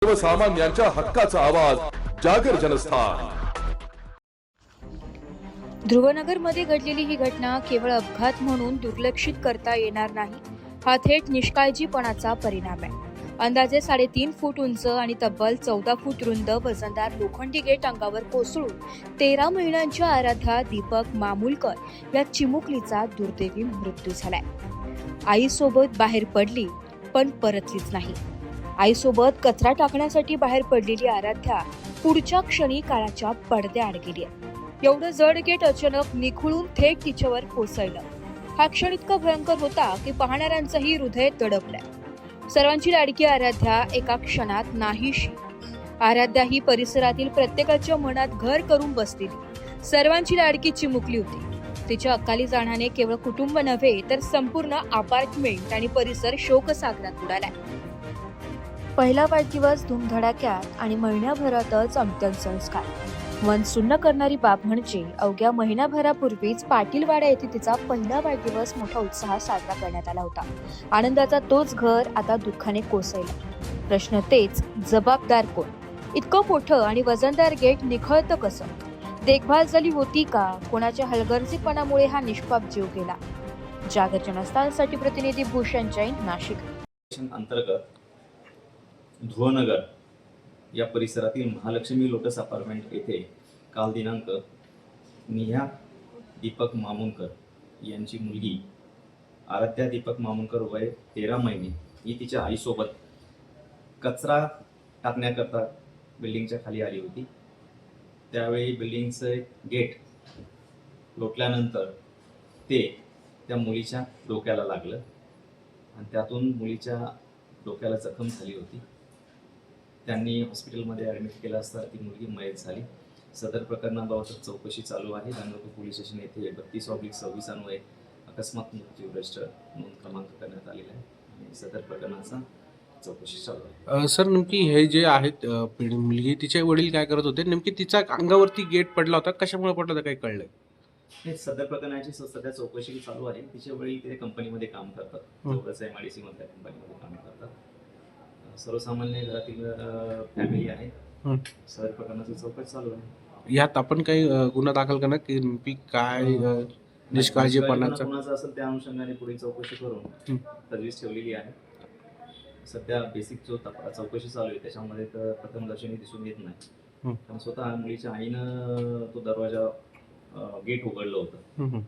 सर्वसामान्यांच्या हक्काचा आवाज जागर जनस्थान। ध्रुवनगरमध्ये घडलेली ही घटना केवळ अपघात म्हणून दुर्लक्षित करता येणार नाही। हा थेट निष्काळजीपणाचा परिणाम आहे। अंदाजे 3.5 फूट उंच आणि तब्बल 14 फूट रुंद वजनदार लोखंडी गेट अंगावर कोसळून 13 महिन्यांच्या आराध्या दीपक मामुलकर या चिमुकलीचा दुर्दैवी मृत्यू झालाय। आईसोबत बाहेर पडली पण परतलीच नाही। आईसोबत कचरा टाकण्यासाठी बाहेर पडलेली आराध्या पुढच्या क्षणी काळाच्या पडद्याआड गेली। एवढं जड गेट अचानक निखळून थेट तिच्यावर कोसळलं। हा क्षण इतका भयंकर होता की पाहणाऱ्यांचंही हृदय तडपलंय। सर्वांची लाडकी आराध्या एका क्षणात नाहीशी। आराध्या ही परिसरातील प्रत्येकाच्या मनात घर करून बसलेली सर्वांची लाडकी चिमुकली होती। तिच्या अकाली जाण्याने केवळ कुटुंब नव्हे तर संपूर्ण अपार्टमेंट आणि परिसर शोकसागरात बुडालाय। पहिला वाढदिवस धूमधडाक्यात आणि महिन्याभरातच अंत्यसंस्कार। मन सुन्न करणारी बाब म्हणजे अवघ्या महिन्याभरापूर्वीच पाटीलवाडा येथे तिचा पहिला वाढदिवस मोठा उत्साहात साजरा करण्यात आला होता। आनंदाचा तोच घर आता दुःखाने कोसळला। प्रश्न तेच, जबाबदार कोण? इतकं मोठं आणि वजनदार गेट निखळतं कसं? देखभाल झाली होती का? कोणाच्या हलगर्जीपणामुळे हा निष्पाप जीव गेला? जागर जनस्थानसाठी प्रतिनिधी भूषण जैन, नाशिक। अंतर्गत ध्रुवनगर या परिसरातील महालक्ष्मी लोटस अपार्टमेंट येथे काल दिनांक निहा दीपक मामुनकर यांची मुलगी आराध्या दीपक मामुनकर वय 13 महिने ही तिच्या आईसोबत कचरा टाकण्याकरता बिल्डिंगच्या खाली आली होती। त्यावेळी बिल्डिंगचं गेट लोटल्यानंतर ते त्या मुलीच्या डोक्याला लागलं आणि त्यातून मुलीच्या डोक्याला जखम झाली होती। त्यांनी हॉस्पिटलमध्ये ॲडमिट केलं असता ती मुलगी मयत झाली। सदर प्रकरणाबाबत चौकशी चालू आहे। गंगापूर पोलीस स्टेशन येथे 32/26 अन्वये अकस्मात मृत्यू रजिस्टर नोंद क्रमांक करण्यात आलेला आहे आणि सदर प्रकरणाचा चौकशी चालू आहे। सर, नेमकी हे जे आहेत मुलगी, तिचे वडील काय करत होते? नेमकी तिच्या अंगावरती गेट पडला होता, कशामुळे पडला होता काही कळलंय? हे सदर प्रकरणाची सध्या चौकशी चालू आहे। तिचे वडील तिथे कंपनीमध्ये काम करतात, जवळच MIDC मधल्या कंपनीमध्ये काम करतात। सर्वसामान्य घरातील फॅमिली आहे। सदर प्रकरणाची चौकशी चालू आहे। यात आपण काही गुन्हा दाखल करणार की काय निष्काळजीपणाचा कोणाचा असेल त्या अनुषंगाने पुढील चौकशी करून तजवीज ठेवलेली आहे। सध्या बेसिक जो चौकशी चालू आहे त्याच्यामध्ये तर प्रथमदर्शनी दिसून येत नाही, कारण स्वतः मुलीच्या आईनं तो दरवाजा गेट उघडलं होतं।